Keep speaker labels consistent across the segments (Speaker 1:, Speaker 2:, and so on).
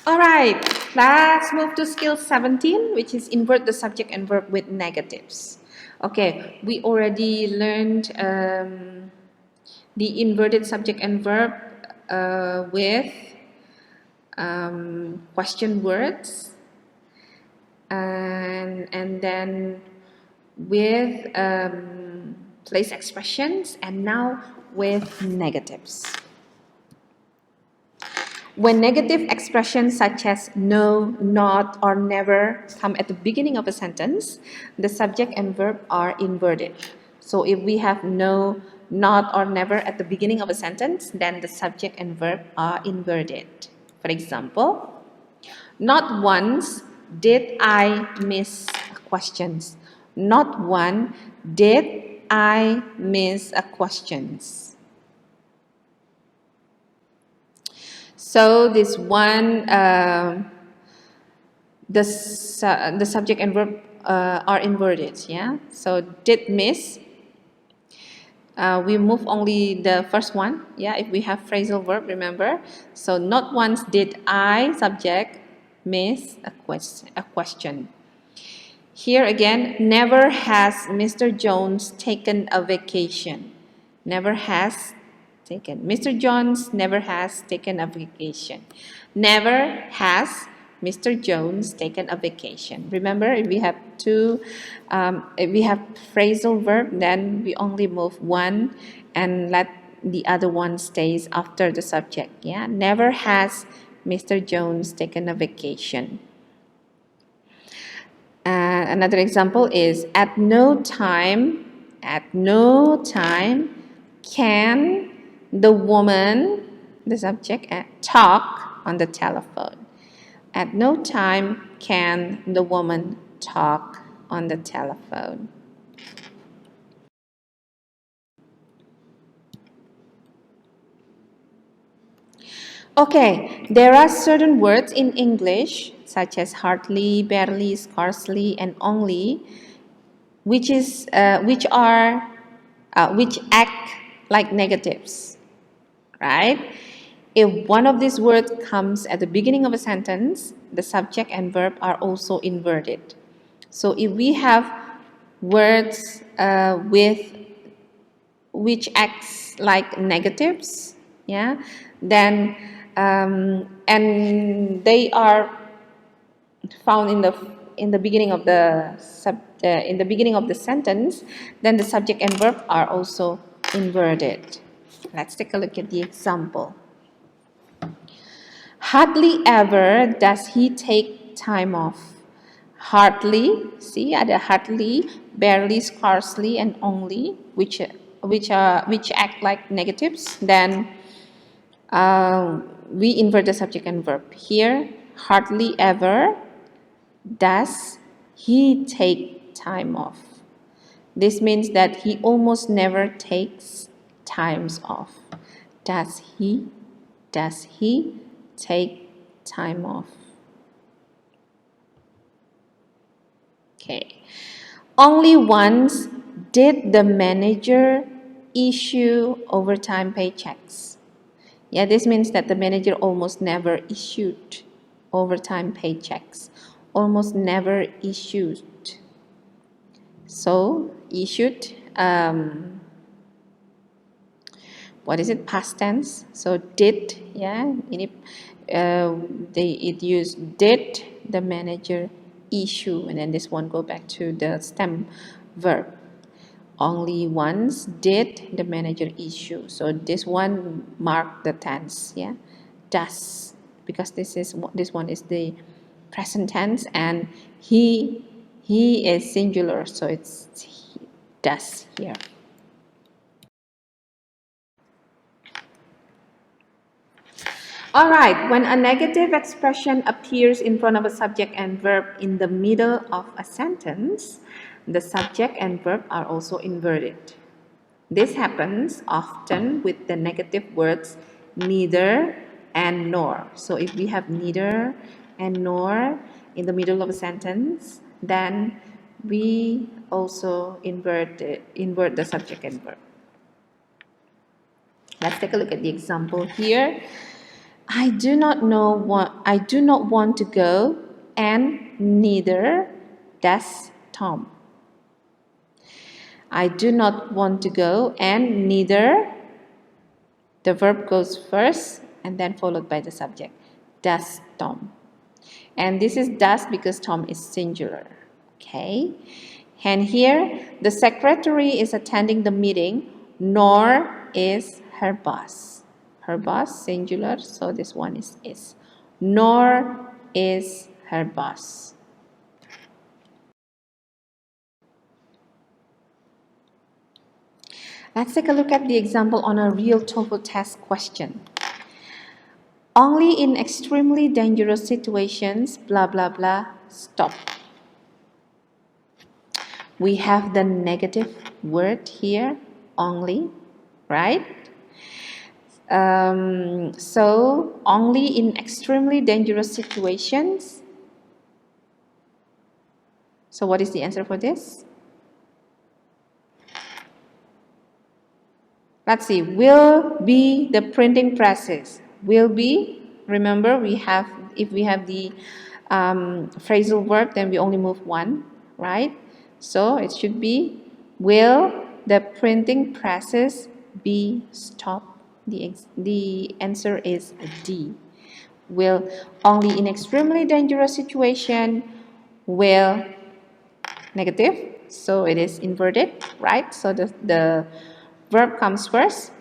Speaker 1: All right, let's move to skill 17, which is invert the subject and verb with negatives. Okay, we already learned the inverted subject and verb with question words, and then with place expressions, and now with negatives. When negative expressions such as no, not, or never come at the beginning of a sentence, the subject and verb are inverted. So if we have no, not, or never at the beginning of a sentence, then the subject and verb are inverted. For example, not once did I miss questions. Not one did I miss a questions. So this one, the subject and verb are inverted. Yeah. So did miss. We move only the first one. Yeah. If we have phrasal verb, remember. So not once did I subject miss a question. Here again, never has Mr. Jones taken a vacation. Never has taken. Mr. Jones never has taken a vacation. Never has Mr. Jones taken a vacation. Remember, if we have if we have phrasal verb, then we only move one and let the other one stays after the subject. Yeah, never has Mr. Jones taken a vacation. Another example is at no time can the woman, the subject, talk on the telephone. At no time can the woman talk on the telephone. Okay, there are certain words in English such as hardly, barely, scarcely, and only, which act like negatives, right? If one of these words comes at the beginning of a sentence, the subject and verb are also inverted. So if we have words with which acts like negatives, yeah, then and they are found in the beginning of the sentence, then the subject and verb are also inverted. Let's take a look at the example. Hardly ever does he take time off. Hardly, see, ada hardly, barely, scarcely, and only, which act like negatives. Then we invert the subject and verb. Here, hardly ever does he take time off. This means that he almost never takes times off. Does he take time off? Okay. Only once did the manager issue overtime paychecks. Yeah, this means that the manager almost never issued overtime paychecks. Almost never issued. So, issued, what is it? Past tense. So, did, yeah, it used did the manager issue, and then this one go back to the stem verb. Only once did the manager issue. So this one mark the tense, yeah, does, because this one is the present tense, and he is singular, so it's he does here. All right, when a negative expression appears in front of a subject and verb in the middle of a sentence, the subject and verb are also inverted. This happens often with the negative words neither and nor. So if we have neither and nor in the middle of a sentence, then we also invert the subject and verb. Let's take a look at the example here. I do not want to go, and neither does Tom. I do not want to go, and neither, the verb goes first and then followed by the subject, does Tom. And this is does because Tom is singular. Okay. And here, the secretary is attending the meeting, nor is her boss. Her boss, singular, so this one is. Nor is her boss. Let's take a look at the example on a real TOEFL test question. Only in extremely dangerous situations, blah, blah, blah, stop. We have the negative word here, only, right? So, only in extremely dangerous situations. So, what is the answer for this? Let's see, will be the printing presses. Will be, remember, if we have the phrasal verb, then we only move one, right? So it should be, will the printing presses be stopped? The answer is D. Will, only in extremely dangerous situation, will, negative, so it is inverted, right? So the verb comes first.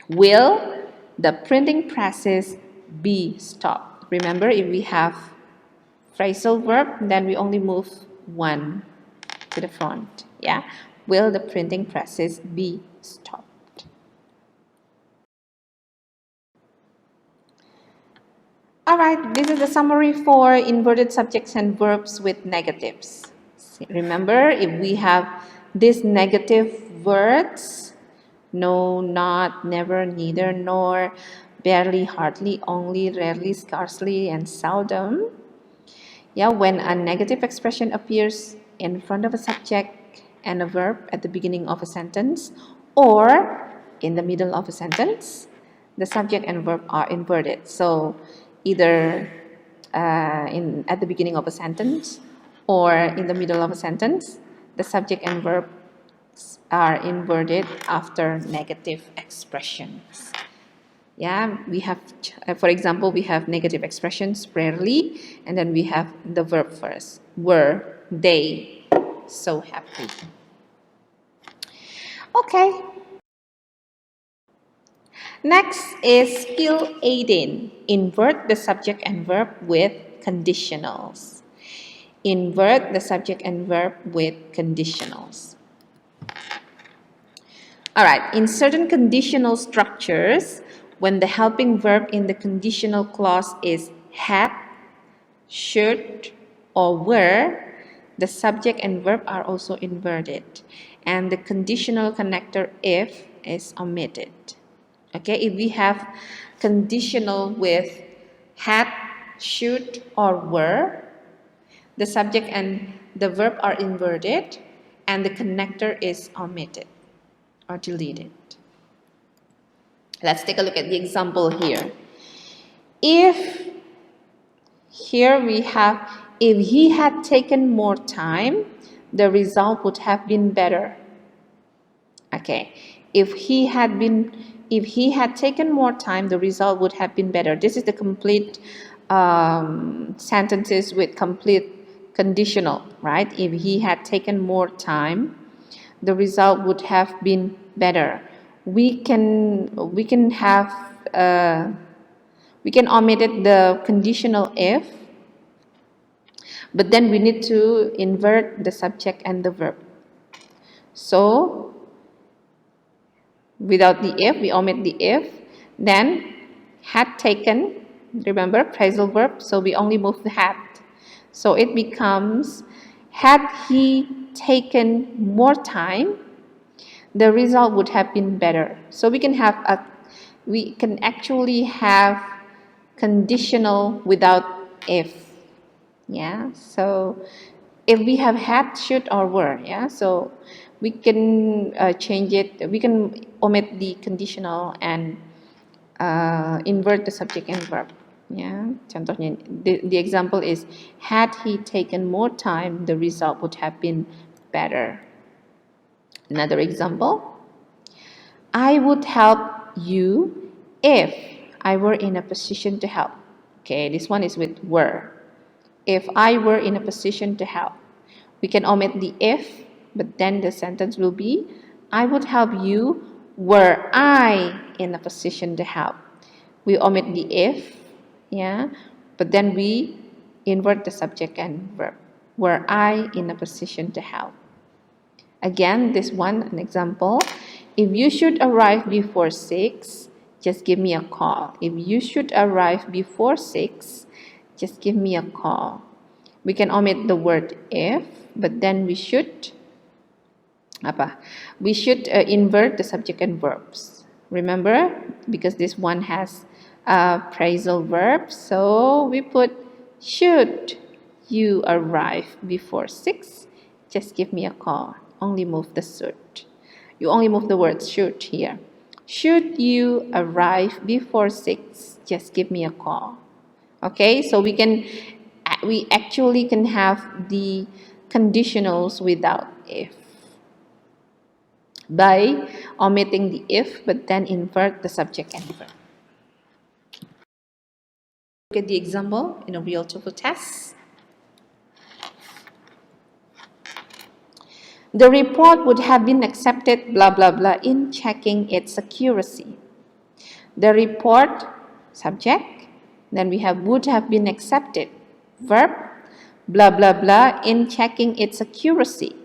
Speaker 1: Will the printing presses be stopped? Remember, if we have phrasal verb, then we only move one to the front. Yeah. Will the printing presses be stopped? Alright, this is the summary for inverted subjects and verbs with negatives. Remember, if we have these negative words, no, not, never, neither, nor, barely, hardly, only, rarely, scarcely, and seldom. Yeah, when a negative expression appears in front of a subject and a verb at the beginning of a sentence or in the middle of a sentence, the subject and verb are inverted. So either at the beginning of a sentence or in the middle of a sentence, the subject and verb are inverted after negative expressions. Yeah, we have, for example, we have negative expressions, rarely, and then we have the verb first. Were they so happy? Okay. Next is skill 18. Invert the subject and verb with conditionals. Invert the subject and verb with conditionals. Alright, in certain conditional structures, when the helping verb in the conditional clause is had, should, or were, the subject and verb are also inverted, and the conditional connector if is omitted. Okay, if we have conditional with had, should, or were, the subject and the verb are inverted, and the connector is omitted or deleted. Let's take a look at the example here. If here we have, if he had taken more time, the result would have been better. Okay, if he had taken more time, the result would have been better. This is the complete sentences with complete conditional, right? If he had taken more time, the result would have been better. We can omit the conditional if, but then we need to invert the subject and the verb. So without the if, we omit the if. Then had taken, remember phrasal verb, so we only move the had. So it becomes, had he taken more time, the result would have been better. So we can actually have conditional without if. Yeah, so if we have had, should, or were, yeah, so we can change it. We can omit the conditional and invert the subject and verb. Ya, contohnya the example is, had he taken more time, the result would have been better. Another example, I would help you if I were in a position to help. Okay, this one is with were. If I were in a position to help. We can omit the if, but then the sentence will be, I would help you were I in a position to help. We omit the if, yeah, but then we invert the subject and verb. Were I in a position to help? Again, this one, an example. If you should arrive before 6, just give me a call. If you should arrive before 6, just give me a call. We can omit the word if, but then we should invert the subject and verbs. Remember, because this one has a phrasal verb, so we put should you arrive before 6, just give me a call. Only move the should. You only move the word should here. Should you arrive before 6, just give me a call. Okay, so we actually can have the conditionals without if by omitting the if, but then invert the subject and verb. Look at the example in a real TOEFL test. The report would have been accepted blah blah blah in checking its accuracy. The report, subject, then we have would have been accepted, verb, blah blah blah in checking its accuracy.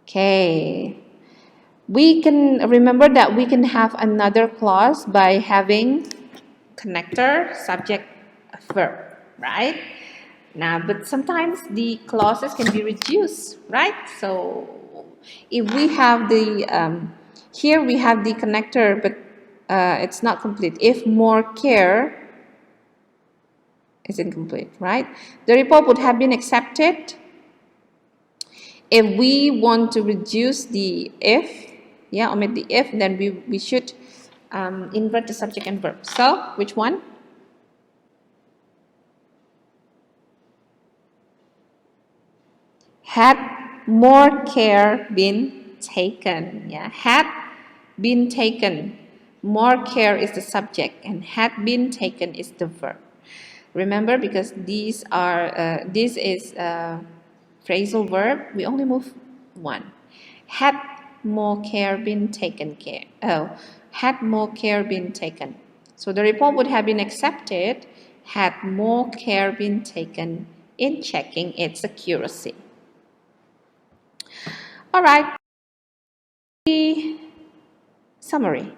Speaker 1: Okay, we can remember that we can have another clause by having connector, subject, verb, right? Now, but sometimes the clauses can be reduced, right? So if we have the here we have the connector, but it's not complete. If more care is incomplete, right? The report would have been accepted. If we want to reduce the if, yeah, omit the if, then we should invert the subject and verb. So, which one? Had more care been taken? Yeah, had been taken. More care is the subject, and had been taken is the verb. Remember, because these are this is a phrasal verb, we only move one. Had more care been taken care. Oh, had more care been taken. So the report would have been accepted had more care been taken in checking its accuracy. All right. Summary.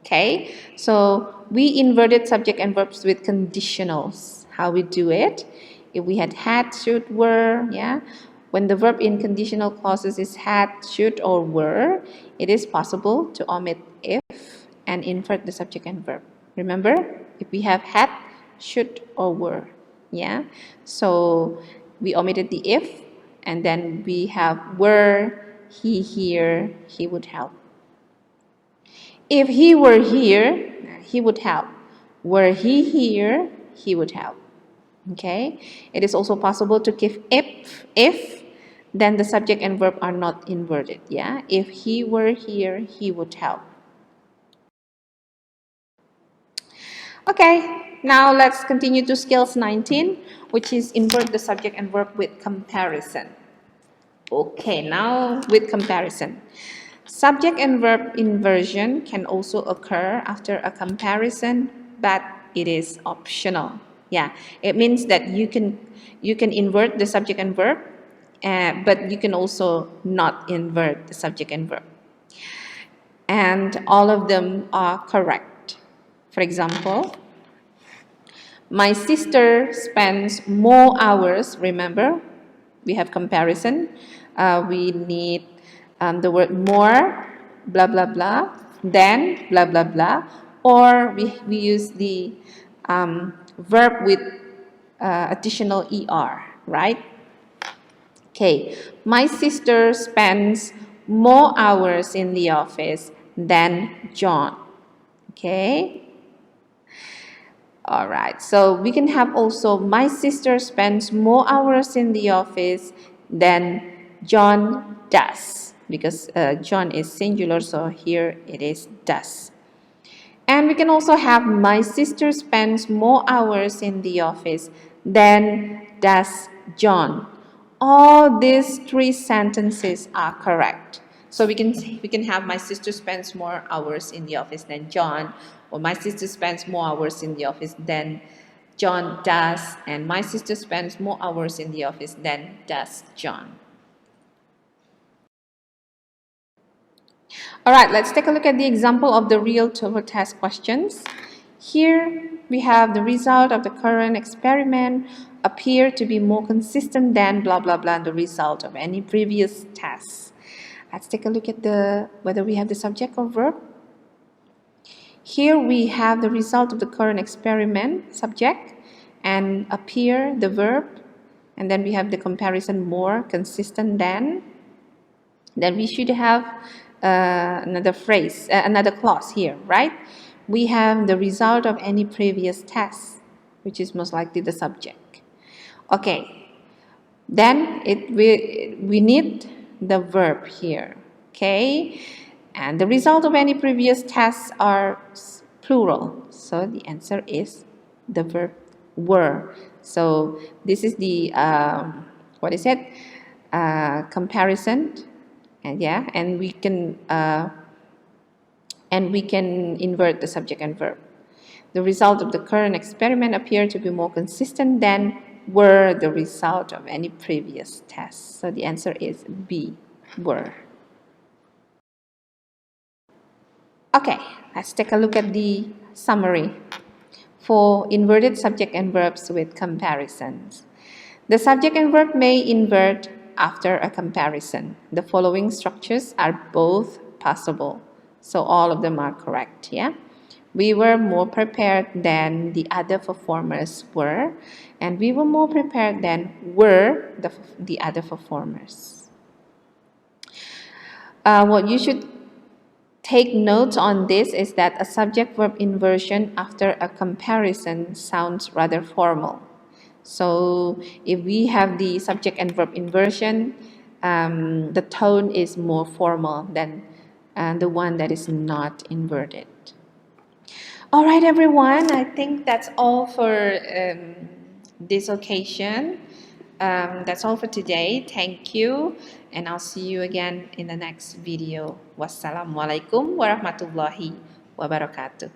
Speaker 1: Okay, so we inverted subject and verbs with conditionals. How we do it? If we had, should, were, yeah. When the verb in conditional clauses is had, should, or were, it is possible to omit if and invert the subject and verb. Remember, if we have had, should, or were, yeah. So we omitted the if, and then we have were, he here, he would help. If he were here, he would help. Were he here, he would help. Okay? It is also possible to give if, then the subject and verb are not inverted. Yeah? If he were here, he would help. Okay, now let's continue to skills 19, which is invert the subject and verb with comparison. Okay, now with comparison. Subject and verb inversion can also occur after a comparison, but it is optional. Yeah, it means that you can invert the subject and verb, but you can also not invert the subject and verb. And all of them are correct. For example, my sister spends more hours. Remember, we have comparison. We need the word more, blah, blah, blah, then, blah, blah, blah, or we use the verb with additional ER, right? Okay, my sister spends more hours in the office than John. Okay. All right. So we can have also my sister spends more hours in the office than John does, because John is singular, so here it is does. And we can also have my sister spends more hours in the office than does John. All these three sentences are correct. So we can have my sister spends more hours in the office than John, or my sister spends more hours in the office than John does, and my sister spends more hours in the office than does John. All right, let's take a look at the example of the real TOEFL test questions. Here we have the result of the current experiment appear to be more consistent than blah blah blah the result of any previous tests. Let's take a look at whether we have the subject or verb. Here we have the result of the current experiment, subject, and appear, the verb, and then we have the comparison more consistent than. Then we should have another phrase, another clause here, right? We have the result of any previous test, which is most likely the subject. Okay, then we need the verb here, okay? And the result of any previous tests are plural, so the answer is the verb were. So this is the what is it? Comparison, and yeah, and we can invert the subject and verb. The result of the current experiment appear to be more consistent than were the result of any previous test. So the answer is B, were. Okay, let's take a look at the summary for inverted subject and verbs with comparisons. The subject and verb may invert after a comparison. The following structures are both possible. So all of them are correct, yeah? We were more prepared than the other performers were, and we were more prepared than were the other performers. What you should take note on this is that a subject-verb inversion after a comparison sounds rather formal. So if we have the subject and verb inversion, the tone is more formal than the one that is not inverted. All right, everyone, I think that's all for this occasion. That's all for today. Thank you, and I'll see you again in the next video. Wassalamualaikum warahmatullahi wabarakatuh.